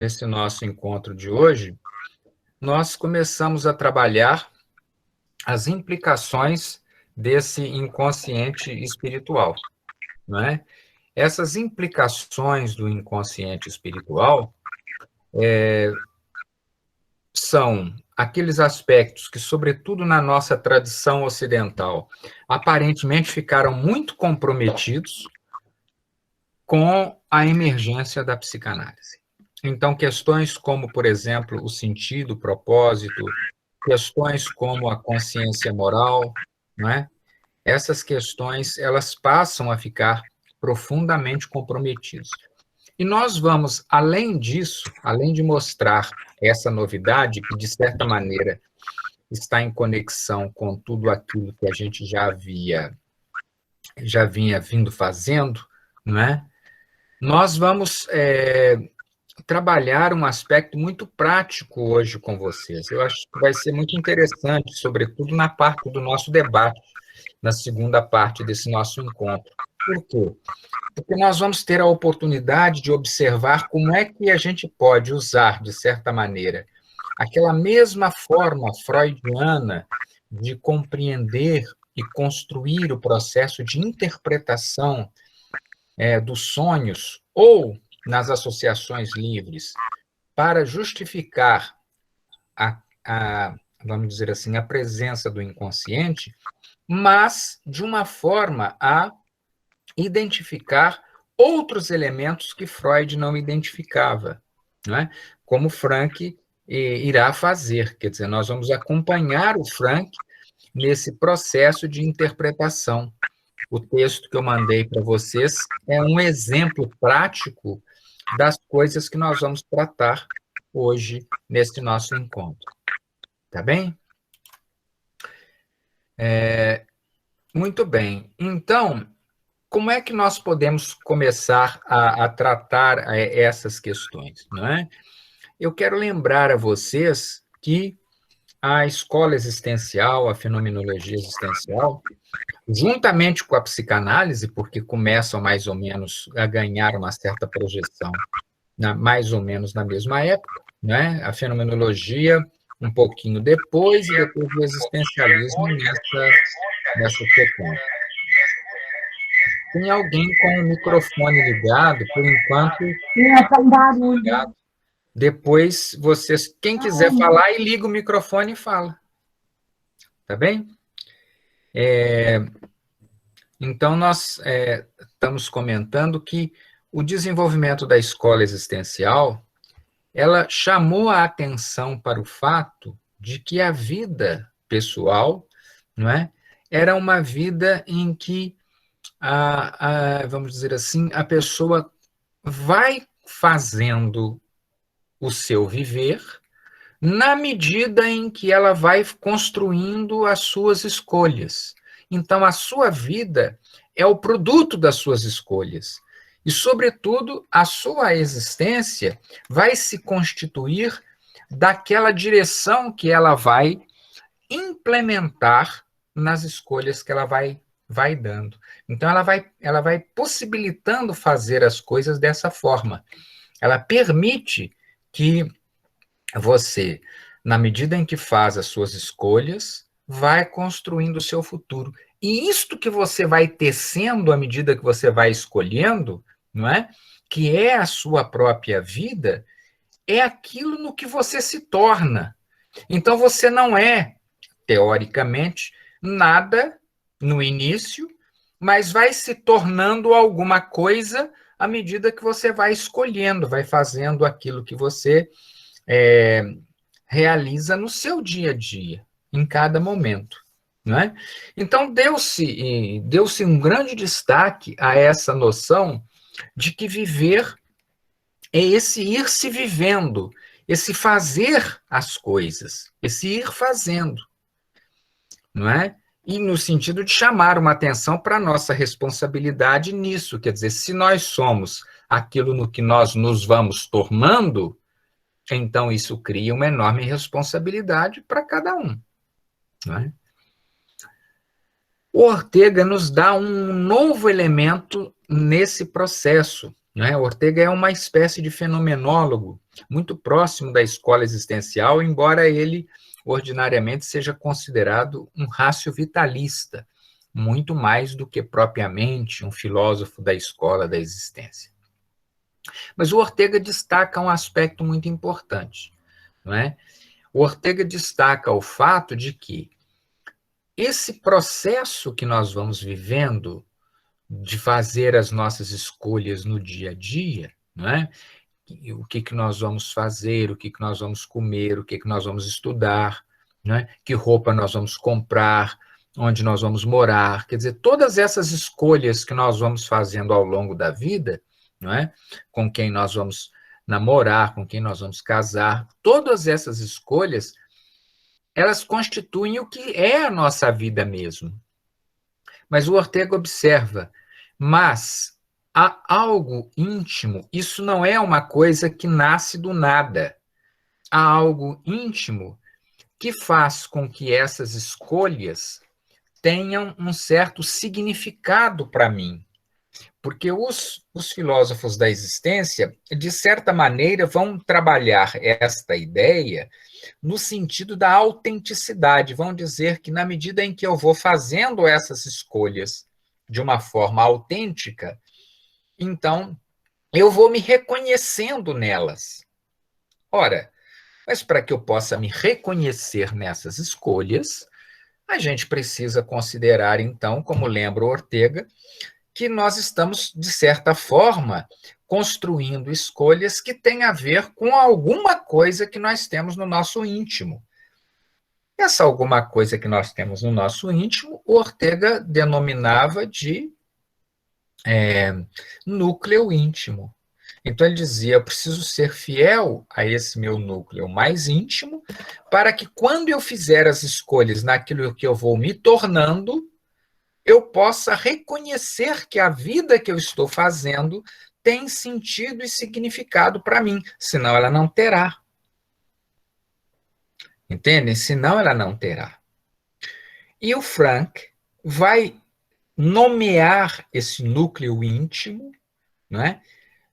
nesse nosso encontro de hoje, nós começamos a trabalhar as implicações desse inconsciente espiritual, não é? Essas implicações do inconsciente espiritual são aqueles aspectos que, sobretudo na nossa tradição ocidental, aparentemente ficaram muito comprometidos com a emergência da psicanálise. Então, questões como, por exemplo, o sentido, o propósito, questões como a consciência moral, não é? Essas questões, elas passam a ficar profundamente comprometidas. E nós vamos, além disso, além de mostrar essa novidade, que, de certa maneira, está em conexão com tudo aquilo que a gente já vinha vindo fazendo, não é? Nós vamos trabalhar um aspecto muito prático hoje com vocês. Eu acho que vai ser muito interessante, sobretudo na parte do nosso debate, na segunda parte desse nosso encontro. Por quê? Porque nós vamos ter a oportunidade de observar como é que a gente pode usar, de certa maneira, aquela mesma forma freudiana de compreender e construir o processo de interpretação dos sonhos, ou nas associações livres, para justificar vamos dizer assim, a presença do inconsciente, mas de uma forma a identificar outros elementos que Freud não identificava, não é? Como Frank irá fazer. Quer dizer, nós vamos acompanhar o Frank nesse processo de interpretação. O texto que eu mandei para vocês é um exemplo prático das coisas que nós vamos tratar hoje nesse nosso encontro. Tá bem? Muito bem. Então, como é que nós podemos começar a tratar essas questões, não é? Eu quero lembrar a vocês que a escola existencial, a fenomenologia existencial, juntamente com a psicanálise, porque começam mais ou menos a ganhar uma certa projeção, mais ou menos na mesma época, né? A fenomenologia um pouquinho depois, e depois o existencialismo nessa sequência. Tem alguém com o microfone ligado, por enquanto. Ligado. Depois, vocês, quem quiser falar, e liga o microfone e fala. Tá bem? Então, nós estamos comentando que o desenvolvimento da escola existencial, ela chamou a atenção para o fato de que a vida pessoal, não é, era uma vida em que, vamos dizer assim, a pessoa vai fazendo o seu viver na medida em que ela vai construindo as suas escolhas. Então, a sua vida é o produto das suas escolhas. E, sobretudo, a sua existência vai se constituir daquela direção que ela vai implementar nas escolhas que ela vai dando. Então, ela vai possibilitando fazer as coisas dessa forma. Ela permite que você, na medida em que faz as suas escolhas, vai construindo o seu futuro. E isto que você vai tecendo à medida que você vai escolhendo, não é? Que é a sua própria vida, é aquilo no que você se torna. Então você não é, teoricamente, nada no início, mas vai se tornando alguma coisa à medida que você vai escolhendo, vai fazendo aquilo que você realiza no seu dia a dia, em cada momento. Não é? Então, deu-se um grande destaque a essa noção de que viver é esse ir se vivendo, esse fazer as coisas, esse ir fazendo, não é? E no sentido de chamar uma atenção para a nossa responsabilidade nisso, quer dizer, se nós somos aquilo no que nós nos vamos tornando, então isso cria uma enorme responsabilidade para cada um, não é? O Ortega nos dá um novo elemento nesse processo, não é? Ortega é uma espécie de fenomenólogo, muito próximo da escola existencial, embora ele ordinariamente seja considerado um ratio vitalista, muito mais do que propriamente um filósofo da escola da existência. Mas o Ortega destaca um aspecto muito importante, não é? O Ortega destaca o fato de que esse processo que nós vamos vivendo de fazer as nossas escolhas no dia a dia, não é? O que que nós vamos fazer, o que que nós vamos comer, o que que nós vamos estudar, não é? Que roupa nós vamos comprar, onde nós vamos morar, quer dizer, todas essas escolhas que nós vamos fazendo ao longo da vida, não é? Com quem nós vamos namorar, com quem nós vamos casar, todas essas escolhas, elas constituem o que é a nossa vida mesmo. Mas o Ortega observa, mas há algo íntimo, isso não é uma coisa que nasce do nada. Há algo íntimo que faz com que essas escolhas tenham um certo significado para mim. Porque os filósofos da existência, de certa maneira, vão trabalhar esta ideia no sentido da autenticidade. Vão dizer que, na medida em que eu vou fazendo essas escolhas de uma forma autêntica, então eu vou me reconhecendo nelas. Ora, mas para que eu possa me reconhecer nessas escolhas, a gente precisa considerar, então, como lembra Ortega, que nós estamos, de certa forma, construindo escolhas que têm a ver com alguma coisa que nós temos no nosso íntimo. Essa alguma coisa que nós temos no nosso íntimo, Ortega denominava de núcleo íntimo. Então ele dizia, eu preciso ser fiel a esse meu núcleo mais íntimo, para que quando eu fizer as escolhas naquilo que eu vou me tornando, eu possa reconhecer que a vida que eu estou fazendo tem sentido e significado para mim, senão ela não terá. Entendem? Senão ela não terá. E o Frank vai nomear esse núcleo íntimo, não é?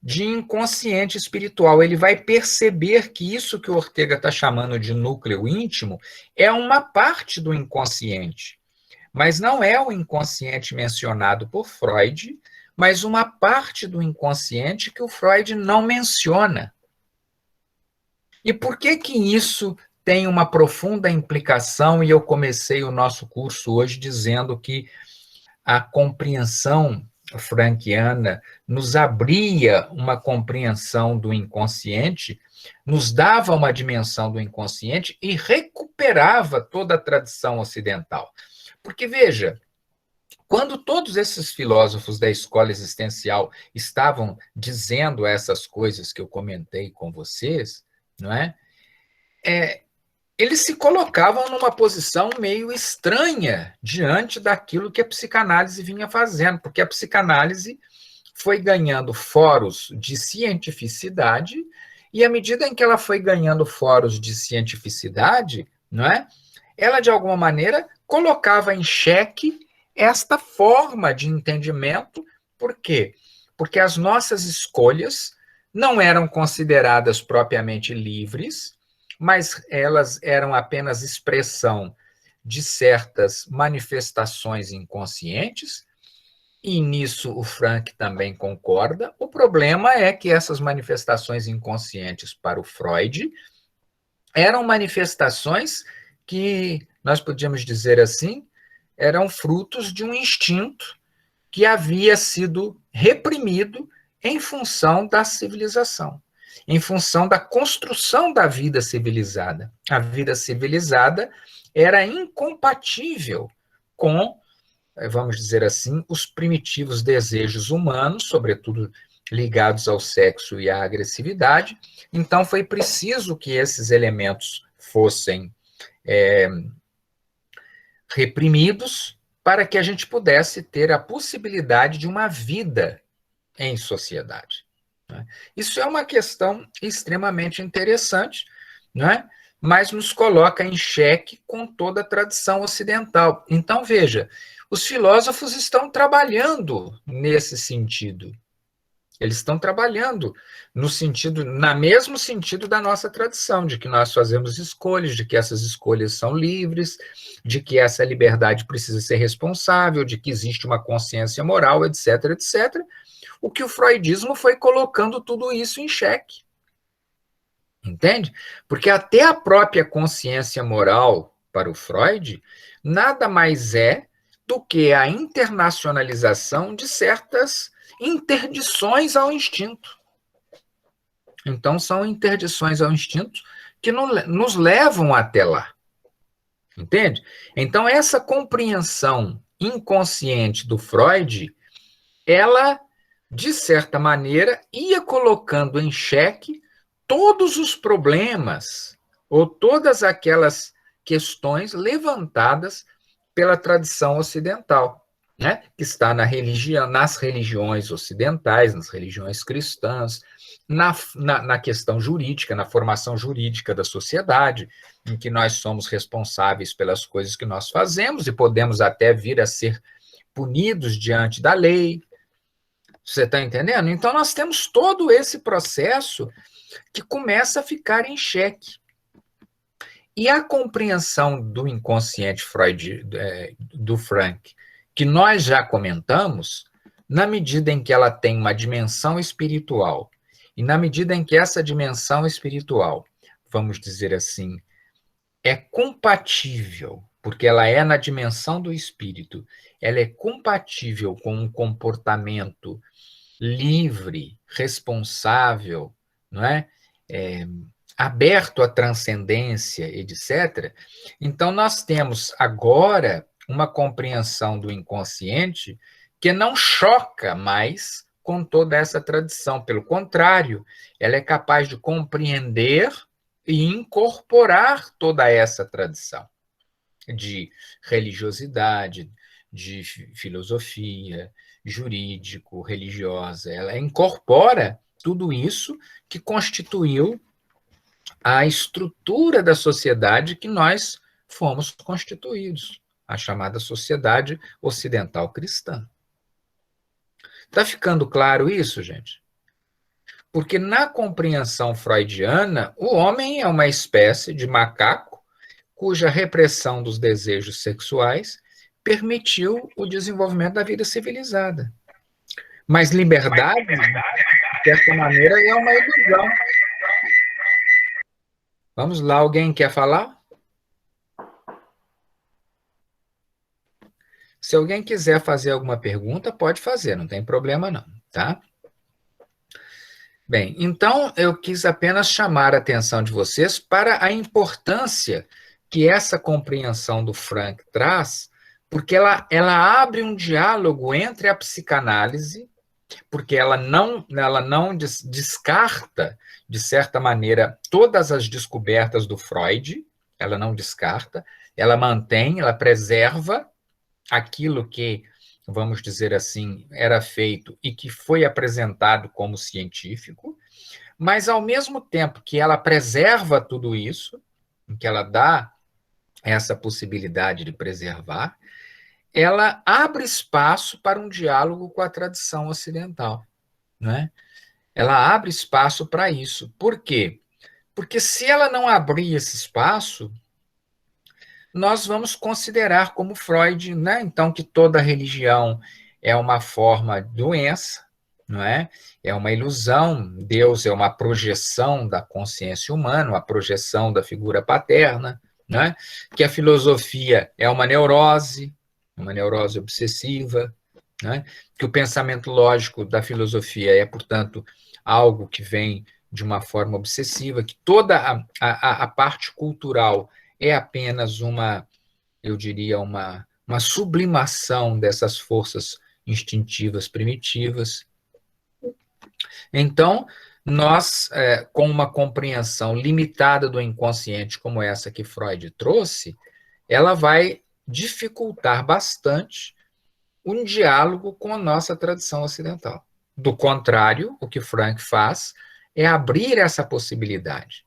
De inconsciente espiritual. Ele vai perceber que isso que o Ortega está chamando de núcleo íntimo é uma parte do inconsciente. Mas não é o inconsciente mencionado por Freud, mas uma parte do inconsciente que o Freud não menciona. E por que que isso tem uma profunda implicação? E eu comecei o nosso curso hoje dizendo que a compreensão frankiana nos abria uma compreensão do inconsciente, nos dava uma dimensão do inconsciente e recuperava toda a tradição ocidental. Porque, veja, quando todos esses filósofos da escola existencial estavam dizendo essas coisas que eu comentei com vocês, não é? Eles se colocavam numa posição meio estranha diante daquilo que a psicanálise vinha fazendo, porque a psicanálise foi ganhando foros de cientificidade, e à medida em que ela foi ganhando foros de cientificidade, não é? Ela, de alguma maneira, colocava em xeque esta forma de entendimento. Por quê? Porque as nossas escolhas não eram consideradas propriamente livres, mas elas eram apenas expressão de certas manifestações inconscientes, e nisso o Frank também concorda. O problema é que essas manifestações inconscientes para o Freud eram manifestações que, nós podíamos dizer assim, eram frutos de um instinto que havia sido reprimido em função da civilização, em função da construção da vida civilizada. A vida civilizada era incompatível com, vamos dizer assim, os primitivos desejos humanos, sobretudo ligados ao sexo e à agressividade. Então, foi preciso que esses elementos fossem reprimidos para que a gente pudesse ter a possibilidade de uma vida em sociedade. Isso é uma questão extremamente interessante, não é? Mas nos coloca em xeque com toda a tradição ocidental. Então, veja, os filósofos estão trabalhando nesse sentido. Eles estão trabalhando na mesmo sentido da nossa tradição, de que nós fazemos escolhas, de que essas escolhas são livres, de que essa liberdade precisa ser responsável, de que existe uma consciência moral, etc, etc. O que o freudismo foi colocando tudo isso em xeque. Entende? Porque até a própria consciência moral, para o Freud, nada mais é do que a internacionalização de certas interdições ao instinto. Então, são interdições ao instinto que nos levam até lá. Entende? Então, essa compreensão inconsciente do Freud, ela, de certa maneira, ia colocando em xeque todos os problemas ou todas aquelas questões levantadas pela tradição ocidental, né? Que está nas religiões ocidentais, nas religiões cristãs, na questão jurídica, na formação jurídica da sociedade, em que nós somos responsáveis pelas coisas que nós fazemos e podemos até vir a ser punidos diante da lei. Você está entendendo? Então, nós temos todo esse processo que começa a ficar em xeque. E a compreensão do inconsciente do Frank, que nós já comentamos, na medida em que ela tem uma dimensão espiritual, e na medida em que essa dimensão espiritual, vamos dizer assim, é compatível, porque ela é na dimensão do espírito, ela é compatível com um comportamento livre, responsável, não é? Aberto à transcendência, etc. Então, nós temos agora uma compreensão do inconsciente que não choca mais com toda essa tradição. Pelo contrário, ela é capaz de compreender e incorporar toda essa tradição de religiosidade, de filosofia, jurídico, religiosa. Ela incorpora tudo isso que constituiu a estrutura da sociedade que nós fomos constituídos, a chamada sociedade ocidental cristã. Está ficando claro isso, gente? Porque na compreensão freudiana, o homem é uma espécie de macaco cuja repressão dos desejos sexuais permitiu o desenvolvimento da vida civilizada. Mas liberdade, de certa maneira, é uma ilusão. Vamos lá, alguém quer falar? Se alguém quiser fazer alguma pergunta, pode fazer, não tem problema não, tá? Bem, então eu quis apenas chamar a atenção de vocês para a importância que essa compreensão do Frank traz, porque ela abre um diálogo entre a psicanálise, porque ela não descarta, de certa maneira, todas as descobertas do Freud, ela não descarta, ela mantém, ela preserva aquilo que, vamos dizer assim, era feito e que foi apresentado como científico, mas ao mesmo tempo que ela preserva tudo isso, que ela dá essa possibilidade de preservar, ela abre espaço para um diálogo com a tradição ocidental, né? Ela abre espaço para isso. Por quê? Porque se ela não abrir esse espaço, nós vamos considerar como Freud, né? Então, que toda religião é uma forma de doença, não é? É uma ilusão. Deus é uma projeção da consciência humana, uma projeção da figura paterna, né? Que a filosofia é uma neurose obsessiva, né? Que o pensamento lógico da filosofia é, portanto, algo que vem de uma forma obsessiva, que toda a parte cultural é apenas eu diria, uma sublimação dessas forças instintivas primitivas. Então, nós, com uma compreensão limitada do inconsciente como essa que Freud trouxe, ela vai dificultar bastante um diálogo com a nossa tradição ocidental. Do contrário, o que Frank faz é abrir essa possibilidade,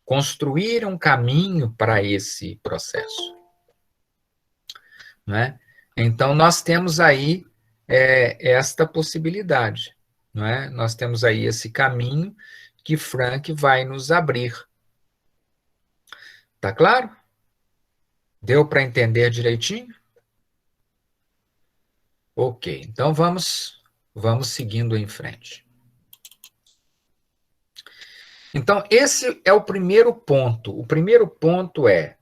construir um caminho para esse processo. Né? Então, nós temos aí esta possibilidade. não é? Nós temos aí esse caminho que Frank vai nos abrir. Tá claro? Deu para entender direitinho? Ok, então vamos seguindo em frente. Então, esse é o primeiro ponto. O primeiro ponto é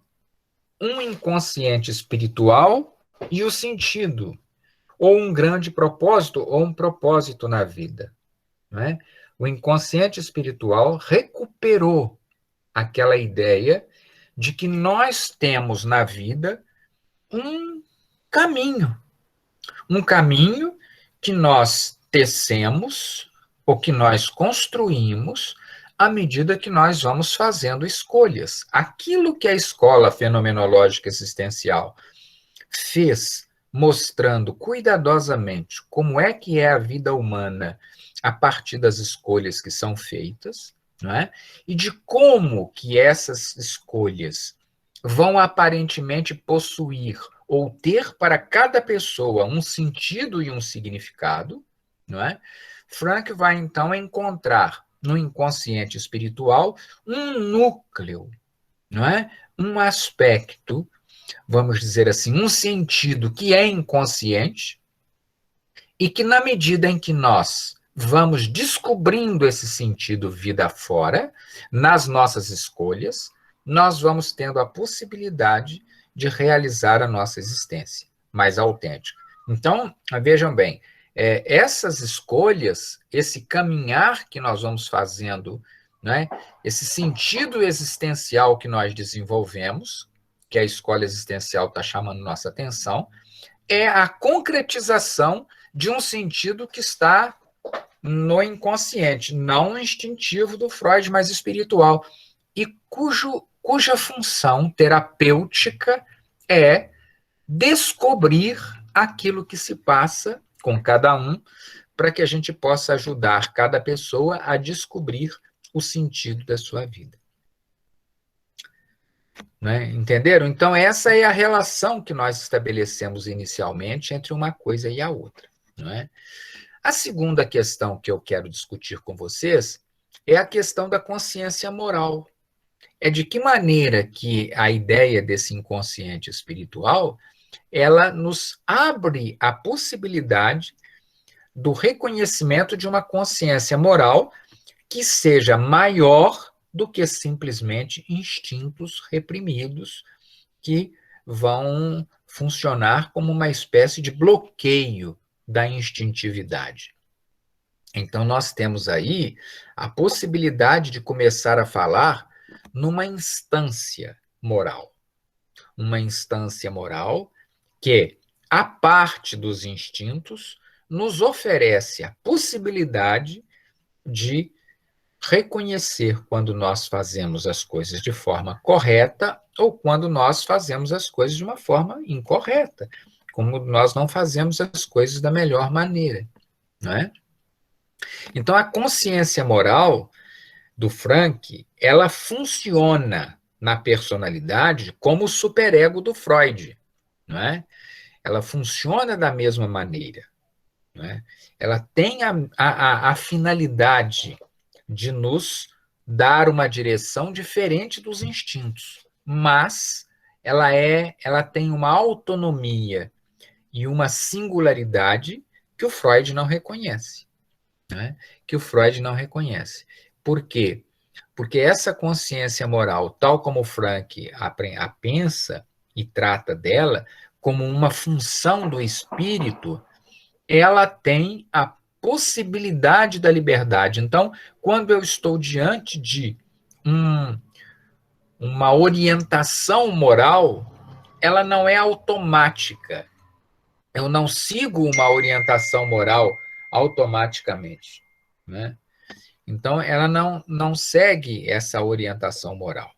um inconsciente espiritual e o sentido, ou um grande propósito, ou um propósito na vida. Não é? O inconsciente espiritual recuperou aquela ideia de que nós temos na vida um caminho, um caminho que nós tecemos ou que nós construímos à medida que nós vamos fazendo escolhas. Aquilo que a escola fenomenológica existencial fez, mostrando cuidadosamente como é que é a vida humana a partir das escolhas que são feitas, não é? E de como que essas escolhas vão aparentemente possuir ou ter para cada pessoa um sentido e um significado, não é? Frank vai então encontrar no inconsciente espiritual um núcleo, não é? Um aspecto, vamos dizer assim, um sentido que é inconsciente e que, na medida em que nós vamos descobrindo esse sentido vida fora, nas nossas escolhas, nós vamos tendo a possibilidade de realizar a nossa existência mais autêntica. Então, vejam bem, essas escolhas, esse caminhar que nós vamos fazendo, né, esse sentido existencial que nós desenvolvemos, que a escola existencial está chamando nossa atenção, é a concretização de um sentido que está no inconsciente, não instintivo do Freud, mas espiritual, e cuja função terapêutica é descobrir aquilo que se passa com cada um, para que a gente possa ajudar cada pessoa a descobrir o sentido da sua vida. Né? Entenderam? Então, essa é a relação que nós estabelecemos inicialmente entre uma coisa e a outra. Não é? A segunda questão que eu quero discutir com vocês é a questão da consciência moral. É de que maneira que a ideia desse inconsciente espiritual, ela nos abre a possibilidade do reconhecimento de uma consciência moral que seja maior do que simplesmente instintos reprimidos que vão funcionar como uma espécie de bloqueio da instintividade. Então, nós temos aí a possibilidade de começar a falar numa instância moral. Uma instância moral que, a parte dos instintos, nos oferece a possibilidade de reconhecer quando nós fazemos as coisas de forma correta ou quando nós fazemos as coisas de uma forma incorreta, como nós não fazemos as coisas da melhor maneira, não é? Então, a consciência moral do Frank, ela funciona na personalidade como o superego do Freud, não é? Ela funciona da mesma maneira, não é? Ela tem a finalidade de nos dar uma direção diferente dos instintos, mas ela tem uma autonomia e uma singularidade que o Freud não reconhece, né? Que o Freud não reconhece. Por quê? Porque essa consciência moral, tal como o Frank a pensa e trata dela como uma função do espírito, ela tem a possibilidade da liberdade. Então, quando eu estou diante de uma orientação moral, ela não é automática. Eu não sigo uma orientação moral automaticamente, né? Então, ela não segue essa orientação moral.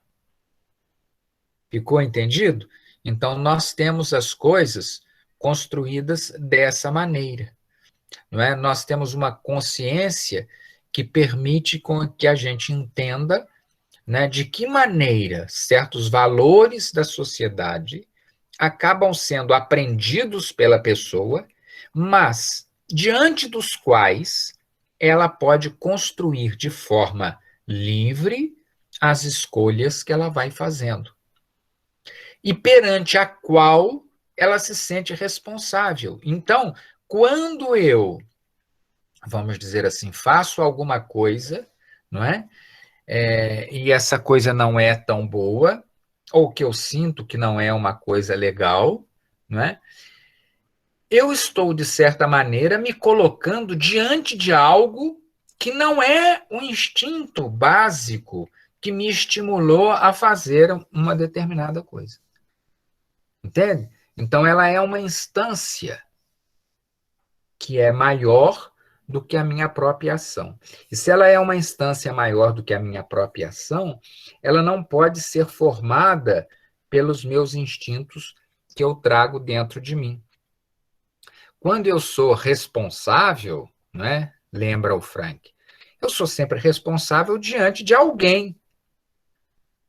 Ficou entendido? Então, nós temos as coisas construídas dessa maneira. Não é? Nós temos uma consciência que permite que a gente entenda, né, de que maneira certos valores da sociedade acabam sendo aprendidos pela pessoa, mas diante dos quais ela pode construir de forma livre as escolhas que ela vai fazendo, e perante a qual ela se sente responsável. Então, quando eu, vamos dizer assim, faço alguma coisa, não é? E essa coisa não é tão boa, ou que eu sinto que não é uma coisa legal, não é? Eu estou, de certa maneira, me colocando diante de algo que não é o instinto básico que me estimulou a fazer uma determinada coisa. Entende? Então, ela é uma instância que é maior do que a minha própria ação. E se ela é uma instância maior do que a minha própria ação, ela não pode ser formada pelos meus instintos que eu trago dentro de mim. Quando eu sou responsável, né, lembra o Frank, eu sou sempre responsável diante de alguém.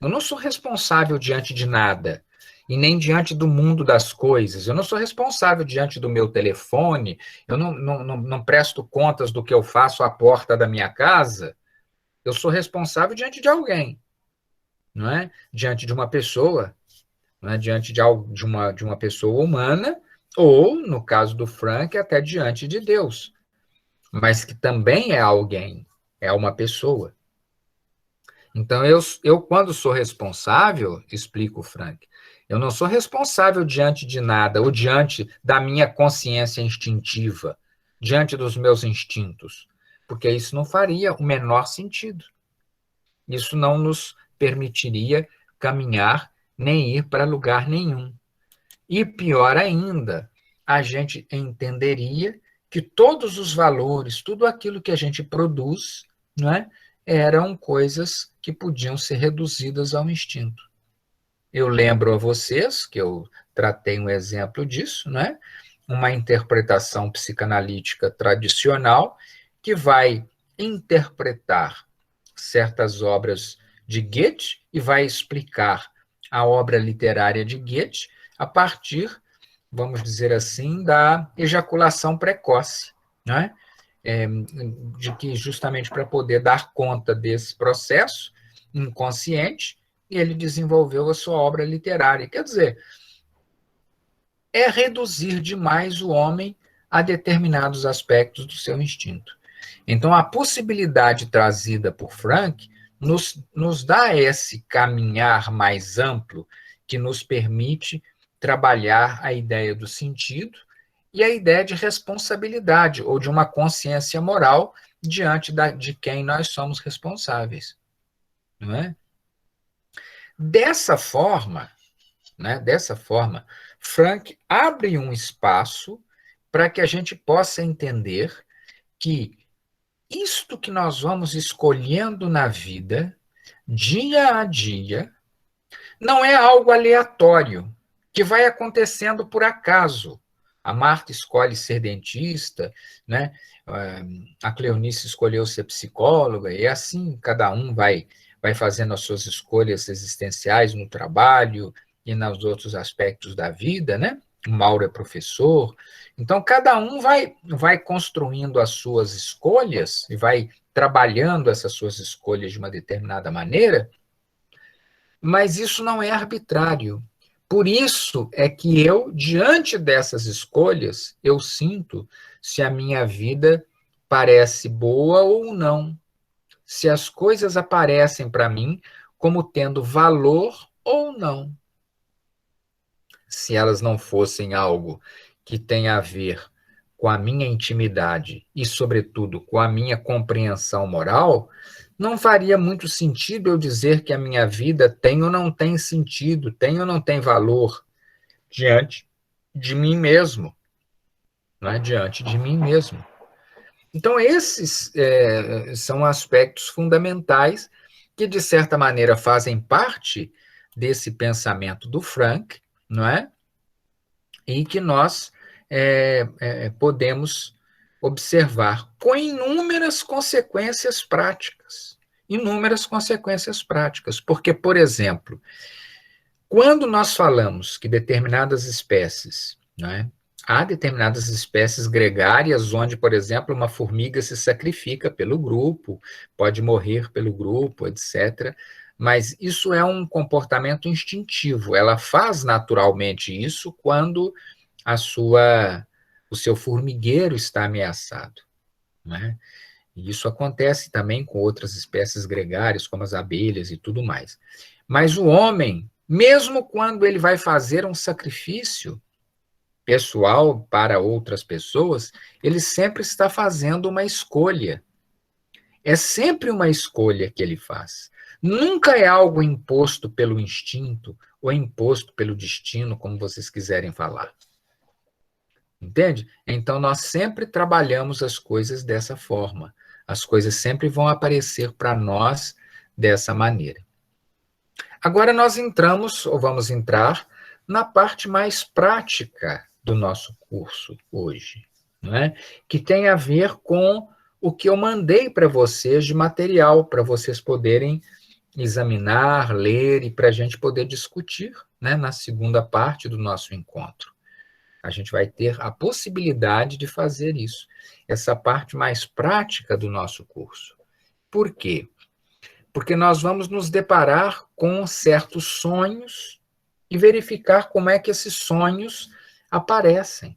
Eu não sou responsável diante de nada, e nem diante do mundo das coisas. Eu não sou responsável diante do meu telefone, eu não presto contas do que eu faço à porta da minha casa. Eu sou responsável diante de alguém, não é? Diante de uma pessoa, não é? Diante de uma pessoa humana, ou, no caso do Frank, até diante de Deus, mas que também é alguém, é uma pessoa. Então, eu quando sou responsável, explica o Frank, eu não sou responsável diante de nada, ou diante da minha consciência instintiva, diante dos meus instintos, porque isso não faria o menor sentido. Isso não nos permitiria caminhar nem ir para lugar nenhum. E pior ainda, a gente entenderia que todos os valores, tudo aquilo que a gente produz, não é, eram coisas que podiam ser reduzidas ao instinto. Eu lembro a vocês que eu tratei um exemplo disso, não é? Uma interpretação psicanalítica tradicional que vai interpretar certas obras de Goethe e vai explicar a obra literária de Goethe a partir, vamos dizer assim, da ejaculação precoce, né? De que justamente para poder dar conta desse processo inconsciente, ele desenvolveu a sua obra literária. Quer dizer, é reduzir demais o homem a determinados aspectos do seu instinto. Então, a possibilidade trazida por Frank nos dá esse caminhar mais amplo que nos permite trabalhar a ideia do sentido e a ideia de responsabilidade ou de uma consciência moral diante de quem nós somos responsáveis, não é? Dessa forma, Frank abre um espaço para que a gente possa entender que isto que nós vamos escolhendo na vida, dia a dia, não é algo aleatório, que vai acontecendo por acaso. A Marta escolhe ser dentista, né? A Cleonice escolheu ser psicóloga, e assim cada um vai fazendo as suas escolhas existenciais no trabalho e nos outros aspectos da vida, né? O Mauro é professor. Então, cada um vai construindo as suas escolhas e vai trabalhando essas suas escolhas de uma determinada maneira, mas isso não é arbitrário. Por isso é que eu, diante dessas escolhas, eu sinto se a minha vida parece boa ou não, se as coisas aparecem para mim como tendo valor ou não. Se elas não fossem algo que tenha a ver com a minha intimidade e, sobretudo, com a minha compreensão moral, não faria muito sentido eu dizer que a minha vida tem ou não tem sentido, tem ou não tem valor diante de mim mesmo, não é? Diante de mim mesmo. Então, esses são aspectos fundamentais que, de certa maneira, fazem parte desse pensamento do Frank, não é? E que nós podemos observar com inúmeras consequências práticas. Inúmeras consequências práticas. Porque, por exemplo, quando nós falamos que determinadas espécies, né, Há determinadas espécies gregárias onde, por exemplo, uma formiga se sacrifica pelo grupo, pode morrer pelo grupo, etc. Mas isso é um comportamento instintivo. Ela faz naturalmente isso quando o seu formigueiro está ameaçado, né? E isso acontece também com outras espécies gregárias, como as abelhas e tudo mais. Mas o homem, mesmo quando ele vai fazer um sacrifício pessoal para outras pessoas, ele sempre está fazendo uma escolha. É sempre uma escolha que ele faz. Nunca é algo imposto pelo instinto ou imposto pelo destino, como vocês quiserem falar. Entende? Então, nós sempre trabalhamos as coisas dessa forma. As coisas sempre vão aparecer para nós dessa maneira. Agora, nós entramos, ou vamos entrar, na parte mais prática do nosso curso hoje, não é? Que tem a ver com o que eu mandei para vocês de material, para vocês poderem examinar, ler e para a gente poder discutir, né, na segunda parte do nosso encontro. A gente vai ter a possibilidade de fazer isso, essa parte mais prática do nosso curso. Por quê? Porque nós vamos nos deparar com certos sonhos e verificar como é que esses sonhos aparecem,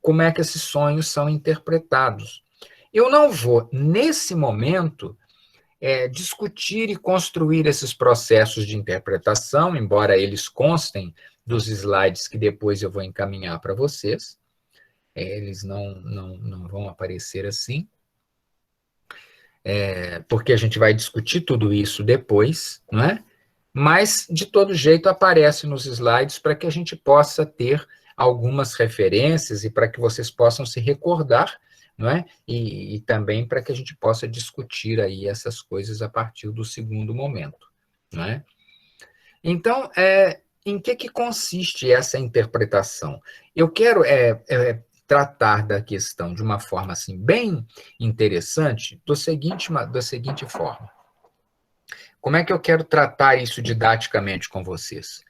como é que esses sonhos são interpretados. Eu não vou, nesse momento, discutir e construir esses processos de interpretação, embora eles constem dos slides que depois eu vou encaminhar para vocês. Eles não vão aparecer assim, porque a gente vai discutir tudo isso depois, não é? Mas, de todo jeito, aparece nos slides para que a gente possa ter algumas referências e para que vocês possam se recordar, não é? E também para que a gente possa discutir aí essas coisas a partir do segundo momento, não é? Então, em que consiste essa interpretação? Eu quero tratar da questão de uma forma assim bem interessante, da seguinte forma. Como é que eu quero tratar isso didaticamente com vocês?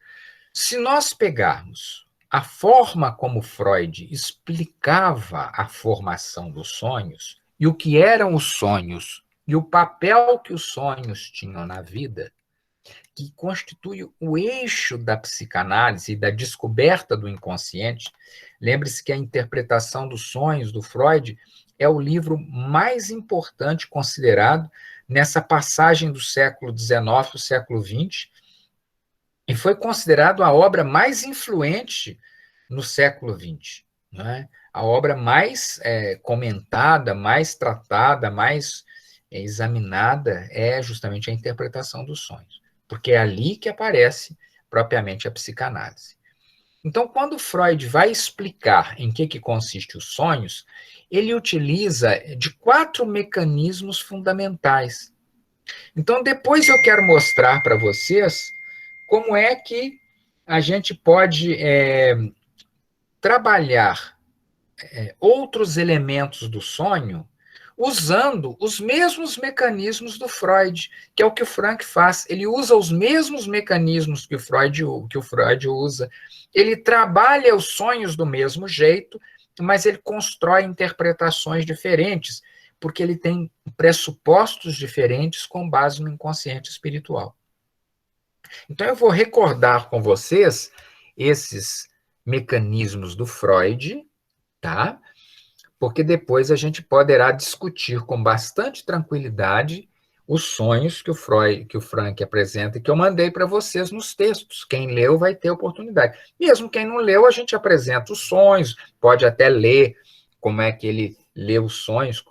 Se nós pegarmos a forma como Freud explicava a formação dos sonhos, e o que eram os sonhos, e o papel que os sonhos tinham na vida, que constitui o eixo da psicanálise e da descoberta do inconsciente. Lembre-se que a interpretação dos sonhos do Freud é o livro mais importante considerado nessa passagem do século XIX para o século XX, e foi considerado a obra mais influente no século XX. Não é? A obra mais comentada, mais tratada, mais examinada é justamente a interpretação dos sonhos, porque é ali que aparece propriamente a psicanálise. Então, quando Freud vai explicar em que consiste os sonhos, ele utiliza de 4 mecanismos fundamentais. Então, depois eu quero mostrar para vocês como é que a gente pode trabalhar outros elementos do sonho usando os mesmos mecanismos do Freud, que é o que o Frank faz. Ele usa os mesmos mecanismos que o Freud usa. Ele trabalha os sonhos do mesmo jeito, mas ele constrói interpretações diferentes, porque ele tem pressupostos diferentes com base no inconsciente espiritual. Então, eu vou recordar com vocês esses mecanismos do Freud, tá? Porque depois a gente poderá discutir com bastante tranquilidade os sonhos que o Frank apresenta e que eu mandei para vocês nos textos. Quem leu vai ter oportunidade. Mesmo quem não leu, a gente apresenta os sonhos, pode até ler como é que ele lê os sonhos,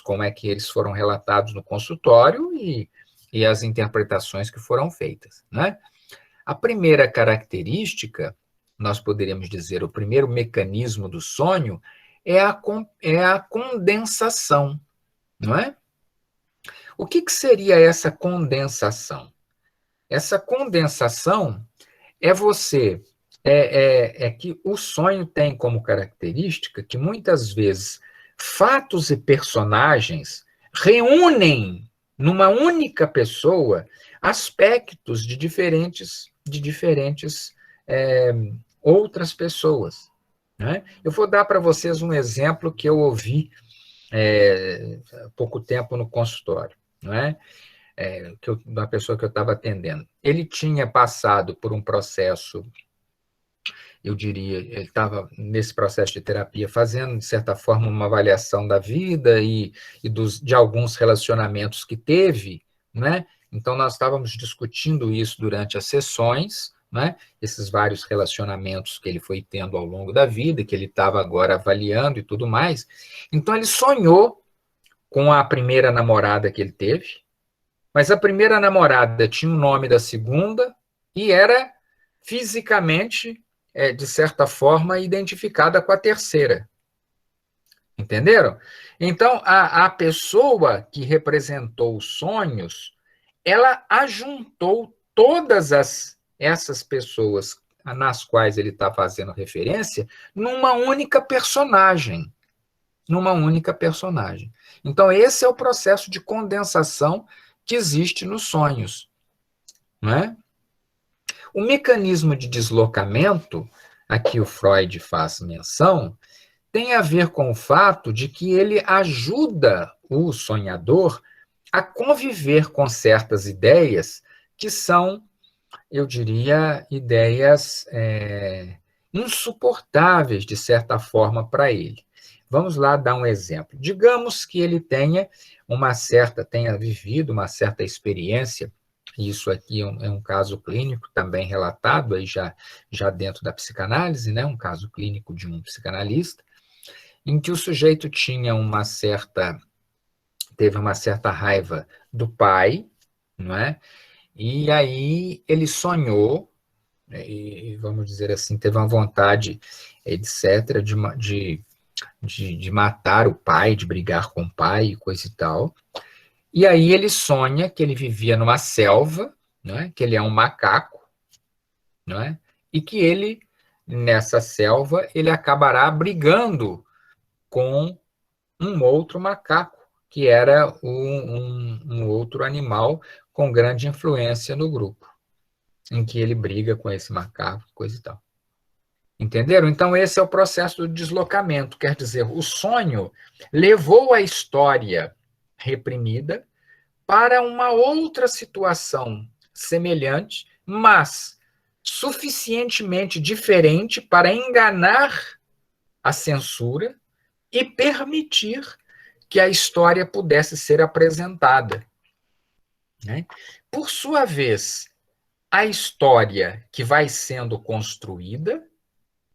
como é que eles foram relatados no consultório e as interpretações que foram feitas, né? A primeira característica, nós poderíamos dizer, o primeiro mecanismo do sonho é a condensação, não é? O que seria essa condensação? Essa condensação é que o sonho tem como característica que muitas vezes fatos e personagens reúnem numa única pessoa aspectos de diferentes outras pessoas. né? Eu vou dar para vocês um exemplo que eu ouvi há pouco tempo no consultório, não é? Da pessoa que eu estava atendendo. Ele tinha passado por um processo, eu diria, ele estava nesse processo de terapia, fazendo, de certa forma, uma avaliação da vida de alguns relacionamentos que teve, né? Então, nós estávamos discutindo isso durante as sessões, né? Esses vários relacionamentos que ele foi tendo ao longo da vida, que ele estava agora avaliando e tudo mais. Então, ele sonhou com a primeira namorada que ele teve, mas a primeira namorada tinha o nome da segunda e era fisicamente, de certa forma, identificada com a terceira. Entenderam? Então, a pessoa que representou os sonhos, ela ajuntou essas pessoas nas quais ele está fazendo referência numa única personagem. Numa única personagem. Então, esse é o processo de condensação que existe nos sonhos, não é? O mecanismo de deslocamento, a que o Freud faz menção, tem a ver com o fato de que ele ajuda o sonhador a conviver com certas ideias que são, eu diria, ideias insuportáveis, de certa forma, para ele. Vamos lá dar um exemplo. Digamos que ele tenha vivido uma certa experiência, isso aqui é um caso clínico também relatado, aí já dentro da psicanálise, né, um caso clínico de um psicanalista, em que o sujeito teve uma certa raiva do pai, não é? E aí ele sonhou, e vamos dizer assim, teve uma vontade, etc., de matar o pai, de brigar com o pai e coisa e tal. E aí ele sonha que ele vivia numa selva, né, que ele é um macaco, não é? E que ele, nessa selva, ele acabará brigando com um outro macaco, que era um outro animal com grande influência no grupo, em que ele briga com esse macaco, coisa e tal. Entenderam? Então, esse é o processo do deslocamento, quer dizer, o sonho levou a história reprimida para uma outra situação semelhante, mas suficientemente diferente para enganar a censura e permitir que a história pudesse ser apresentada, né? Por sua vez, a história que vai sendo construída,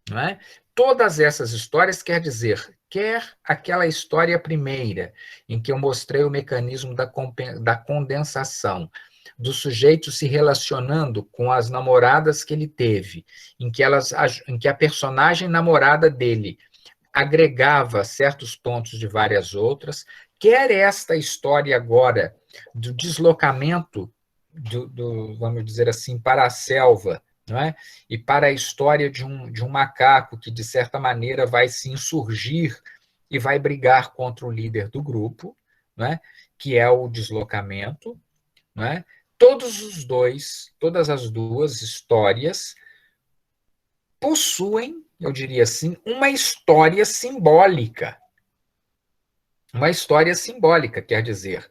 não é? Todas essas histórias, quer dizer, quer aquela história primeira, em que eu mostrei o mecanismo da condensação, do sujeito se relacionando com as namoradas que ele teve, em que a personagem namorada dele agregava certos pontos de várias outras, quer esta história agora do deslocamento vamos dizer assim, para a selva, não é? E para a história de um macaco que, de certa maneira, vai se insurgir e vai brigar contra o líder do grupo, não é? Que é o deslocamento, não é? Todas as duas histórias possuem, eu diria assim, uma história simbólica. Uma história simbólica, quer dizer,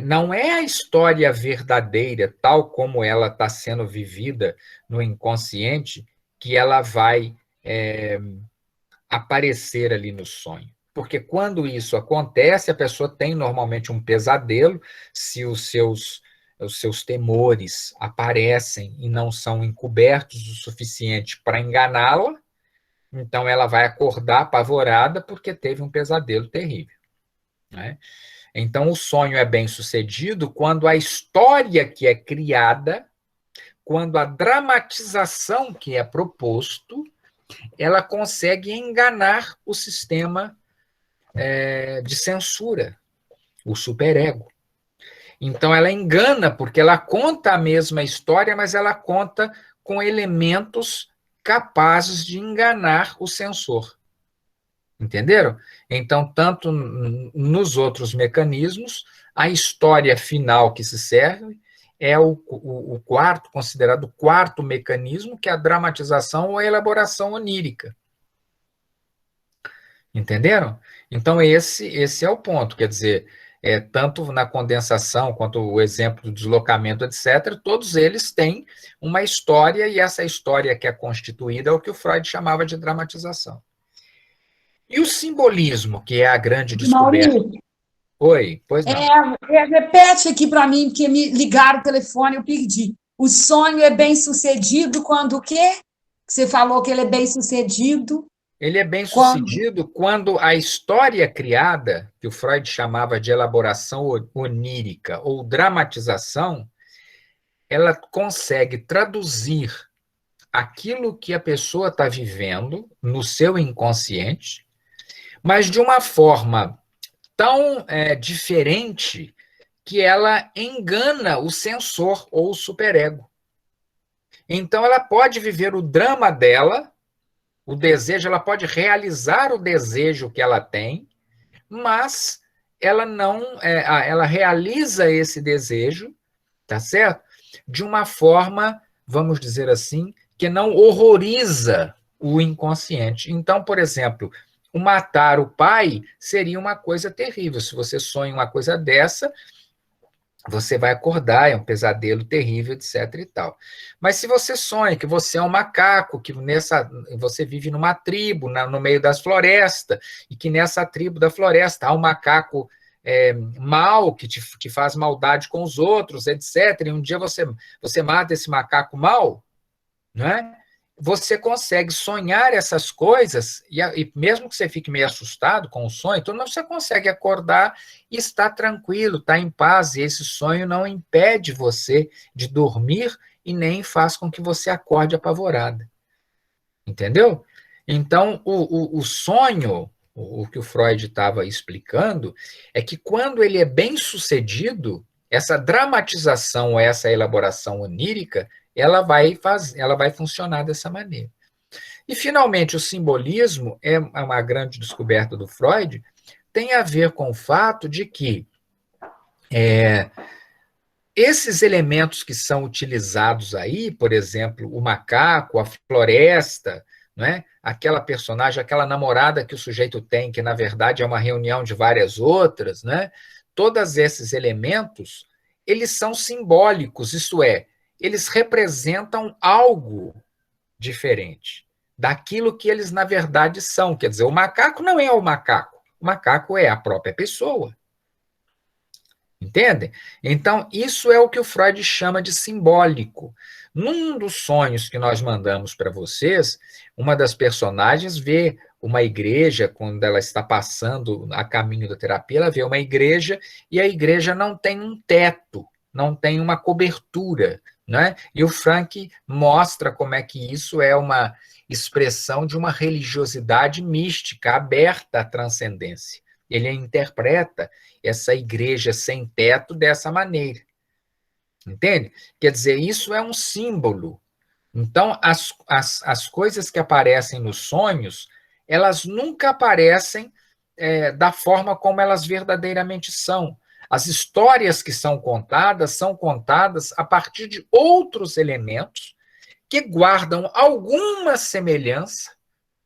não é a história verdadeira, tal como ela está sendo vivida no inconsciente, que ela vai aparecer ali no sonho. Porque quando isso acontece, a pessoa tem normalmente um pesadelo, se os seus temores aparecem e não são encobertos o suficiente para enganá-la, então ela vai acordar apavorada porque teve um pesadelo terrível, né? Então, o sonho é bem sucedido quando a história que é criada, quando a dramatização que é proposto, ela consegue enganar o sistema de censura, o superego. Então, ela engana porque ela conta a mesma história, mas ela conta com elementos capazes de enganar o censor. Entenderam? Então, tanto nos outros mecanismos, a história final que se serve é o quarto, considerado o quarto mecanismo, que é a dramatização ou a elaboração onírica. Entenderam? Então, esse é o ponto. Quer dizer, tanto na condensação quanto o exemplo do deslocamento, etc., todos eles têm uma história, e essa história que é constituída é o que o Freud chamava de dramatização. E o simbolismo, que é a grande descoberta. Maurício, Oi, pois não. repete aqui para mim, porque me ligaram o telefone, eu perdi. O sonho é bem sucedido quando o quê? Você falou que ele é bem sucedido Ele é bem quando. sucedido quando a história criada, que o Freud chamava de elaboração onírica ou dramatização, ela consegue traduzir aquilo que a pessoa está vivendo no seu inconsciente, mas de uma forma tão diferente que ela engana o sensor ou o superego. Então, ela pode viver o drama dela, o desejo, ela pode realizar o desejo que ela tem, mas ela não, ela realiza esse desejo, tá certo? De uma forma, vamos dizer assim, que não horroriza o inconsciente. Então, por exemplo, o matar o pai seria uma coisa terrível. Se você sonha uma coisa dessa, você vai acordar, é um pesadelo terrível, etc e tal. Mas se você sonha que você é um macaco, que você vive numa tribo, no meio das florestas, e que nessa tribo da floresta há um macaco mau, que faz maldade com os outros, etc., e um dia você mata esse macaco mau, né? Você consegue sonhar essas coisas, e mesmo que você fique meio assustado com o sonho, então você consegue acordar e estar tranquilo, estar em paz, e esse sonho não impede você de dormir e nem faz com que você acorde apavorada. Entendeu? Então, o sonho, o que o Freud estava explicando, é que quando ele é bem sucedido, essa dramatização, essa elaboração onírica, ela vai funcionar dessa maneira. E, finalmente, o simbolismo é uma grande descoberta do Freud, tem a ver com o fato de que esses elementos que são utilizados aí, por exemplo, o macaco, a floresta, não é? Aquela personagem, aquela namorada que o sujeito tem, que na verdade é uma reunião de várias outras, né? Todos esses elementos, eles são simbólicos, isto é, eles representam algo diferente daquilo que eles na verdade são. Quer dizer, o macaco não é o macaco é a própria pessoa. Entendem? Então, isso é o que o Freud chama de simbólico. Num dos sonhos que nós mandamos para vocês, uma das personagens vê uma igreja, quando ela está passando a caminho da terapia, ela vê uma igreja e a igreja não tem um teto, não tem uma cobertura, né? E o Frank mostra como é que isso é uma expressão de uma religiosidade mística, aberta à transcendência. Ele interpreta essa igreja sem teto dessa maneira. Entende? Quer dizer, isso é um símbolo. Então, as coisas que aparecem nos sonhos, elas nunca aparecem da forma como elas verdadeiramente são. As histórias que são contadas a partir de outros elementos que guardam alguma semelhança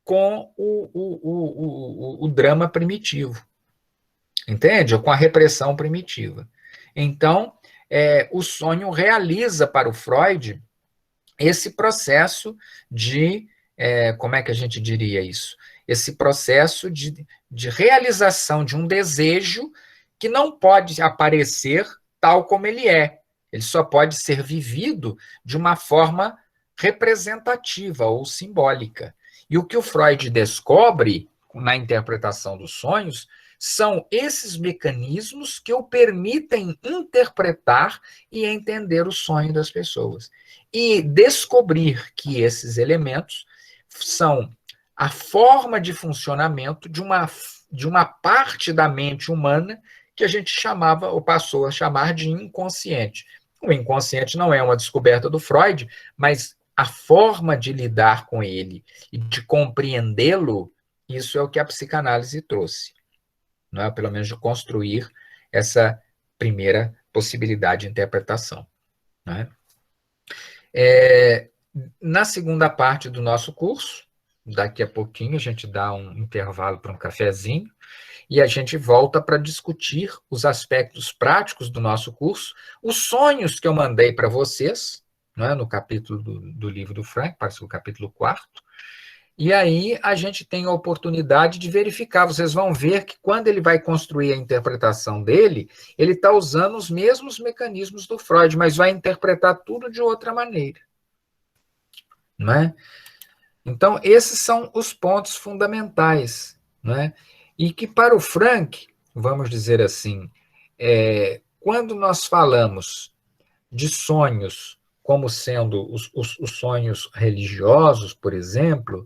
com o drama primitivo. Entende? Ou com a repressão primitiva. Então, o sonho realiza para o Freud esse processo de, como é que a gente diria isso? Esse processo de realização de um desejo que não pode aparecer tal como ele é. Ele só pode ser vivido de uma forma representativa ou simbólica. E o que o Freud descobre na interpretação dos sonhos são esses mecanismos que o permitem interpretar e entender o sonho das pessoas. E descobrir que esses elementos são a forma de funcionamento de uma parte da mente humana que a gente chamava, ou passou a chamar de inconsciente. O inconsciente não é uma descoberta do Freud, mas a forma de lidar com ele e de compreendê-lo, isso é o que a psicanálise trouxe, não é? Pelo menos de construir essa primeira possibilidade de interpretação. Não é? Na segunda parte do nosso curso, Daqui a pouquinho a gente dá um intervalo para um cafezinho e a gente volta para discutir os aspectos práticos do nosso curso, os sonhos que eu mandei para vocês, né, no capítulo do livro do Frank, parece o capítulo 4. E aí a gente tem a oportunidade de verificar. Vocês vão ver que quando ele vai construir a interpretação dele, ele está usando os mesmos mecanismos do Freud, mas vai interpretar tudo de outra maneira. Não é? Então, esses são os pontos fundamentais. Não é? E que para o Frank, vamos dizer assim, quando nós falamos de sonhos como sendo os sonhos religiosos, por exemplo,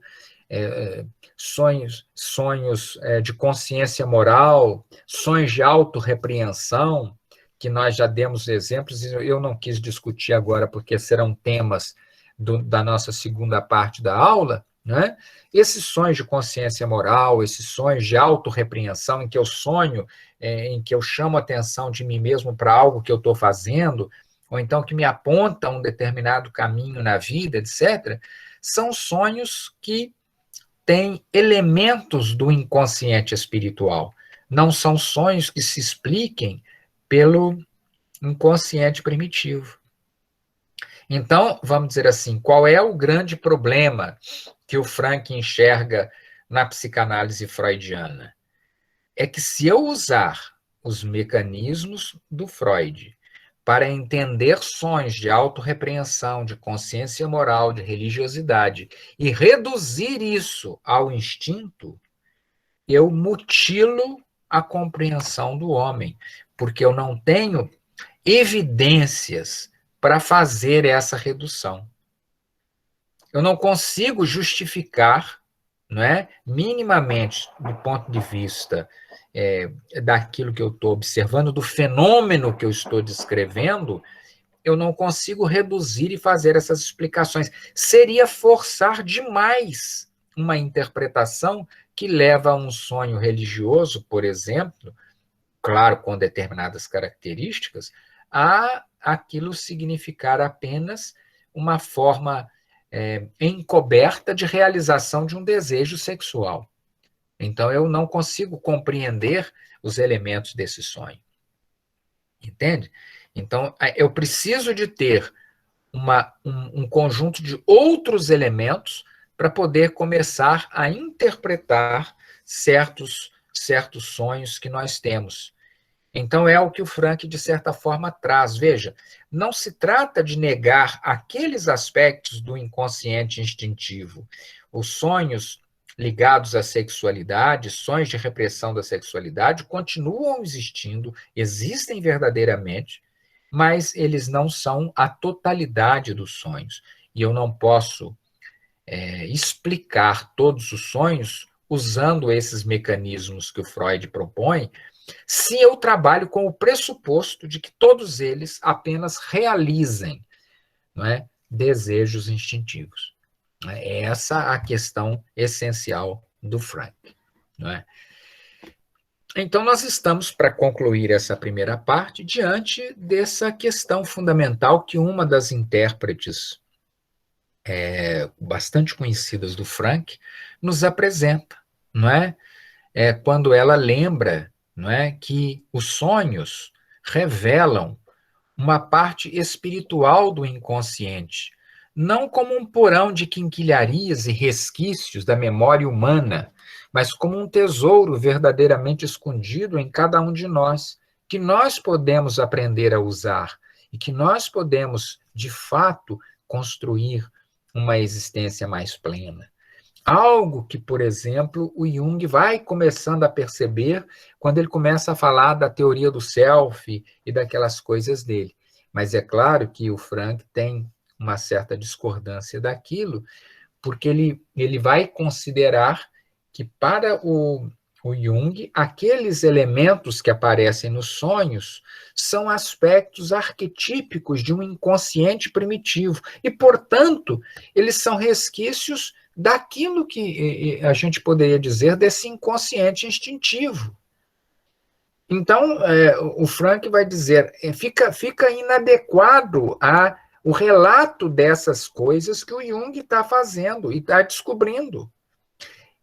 sonhos de consciência moral, sonhos de autorrepreensão, que nós já demos exemplos, e eu não quis discutir agora, porque serão temas da nossa segunda parte da aula, né? Esses sonhos de consciência moral, esses sonhos de autorrepreensão, em que eu sonho, em que eu chamo a atenção de mim mesmo para algo que eu estou fazendo, ou então que me aponta um determinado caminho na vida, etc., são sonhos que têm elementos do inconsciente espiritual. Não são sonhos que se expliquem pelo inconsciente primitivo. Então, vamos dizer assim, qual é o grande problema que o Frank enxerga na psicanálise freudiana? É que se eu usar os mecanismos do Freud para entender sonhos de autorrepreensão, de consciência moral, de religiosidade, e reduzir isso ao instinto, eu mutilo a compreensão do homem, porque eu não tenho evidências para fazer essa redução. Eu não consigo justificar, não é, minimamente, do ponto de vista daquilo que eu estou observando, do fenômeno que eu estou descrevendo, eu não consigo reduzir e fazer essas explicações. Seria forçar demais uma interpretação que leva a um sonho religioso, por exemplo, claro, com determinadas características, a aquilo significar apenas uma forma encoberta de realização de um desejo sexual. Então, eu não consigo compreender os elementos desse sonho. Entende? Então, eu preciso de ter um conjunto de outros elementos para poder começar a interpretar certos sonhos que nós temos. Então, é o que o Frank, de certa forma, traz. Veja, não se trata de negar aqueles aspectos do inconsciente instintivo. Os sonhos ligados à sexualidade, sonhos de repressão da sexualidade, continuam existindo, existem verdadeiramente, mas eles não são a totalidade dos sonhos. E eu não posso explicar todos os sonhos usando esses mecanismos que o Freud propõe, se eu trabalho com o pressuposto de que todos eles apenas realizem, não é, desejos instintivos. É essa a questão essencial do Frank. Não é? Então, nós estamos, para concluir essa primeira parte, diante dessa questão fundamental que uma das intérpretes bastante conhecidas do Frank nos apresenta, não é? Quando ela lembra, não é, que os sonhos revelam uma parte espiritual do inconsciente, não como um porão de quinquilharias e resquícios da memória humana, mas como um tesouro verdadeiramente escondido em cada um de nós, que nós podemos aprender a usar e que nós podemos, de fato, construir uma existência mais plena. Algo que, por exemplo, o Jung vai começando a perceber quando ele começa a falar da teoria do self e daquelas coisas dele. Mas é claro que o Frank tem uma certa discordância daquilo, porque ele vai considerar que para o Jung, aqueles elementos que aparecem nos sonhos são aspectos arquetípicos de um inconsciente primitivo e, portanto, eles são resquícios daquilo que a gente poderia dizer desse inconsciente instintivo. Então, o Frank vai dizer, fica inadequado o relato dessas coisas que o Jung está fazendo e está descobrindo.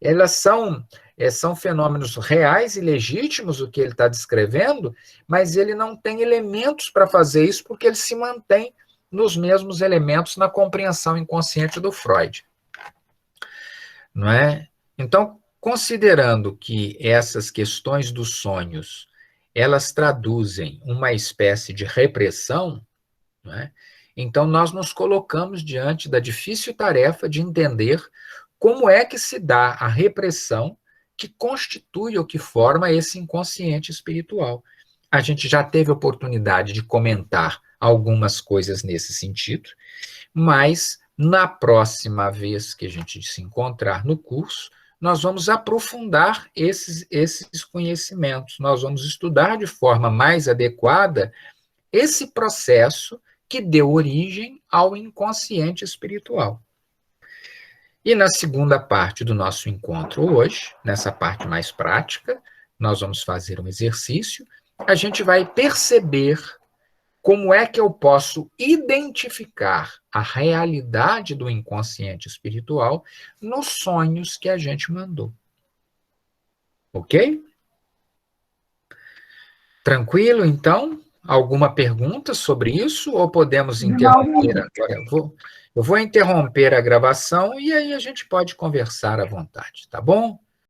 elas são fenômenos reais e legítimos, o que ele está descrevendo, mas ele não tem elementos para fazer isso, porque ele se mantém nos mesmos elementos na compreensão inconsciente do Freud. Não é? Então, considerando que essas questões dos sonhos, elas traduzem uma espécie de repressão, não é? Então nós nos colocamos diante da difícil tarefa de entender como é que se dá a repressão que constitui ou que forma esse inconsciente espiritual. A gente já teve oportunidade de comentar algumas coisas nesse sentido, mas na próxima vez que a gente se encontrar no curso, nós vamos aprofundar esses conhecimentos, nós vamos estudar de forma mais adequada esse processo que deu origem ao inconsciente espiritual. E na segunda parte do nosso encontro hoje, nessa parte mais prática, nós vamos fazer um exercício, a gente vai perceber como é que eu posso identificar a realidade do inconsciente espiritual nos sonhos que a gente mandou. Ok? Tranquilo, então? Alguma pergunta sobre isso? Ou podemos interromper agora? Eu vou interromper a gravação e aí a gente pode conversar à vontade, tá bom?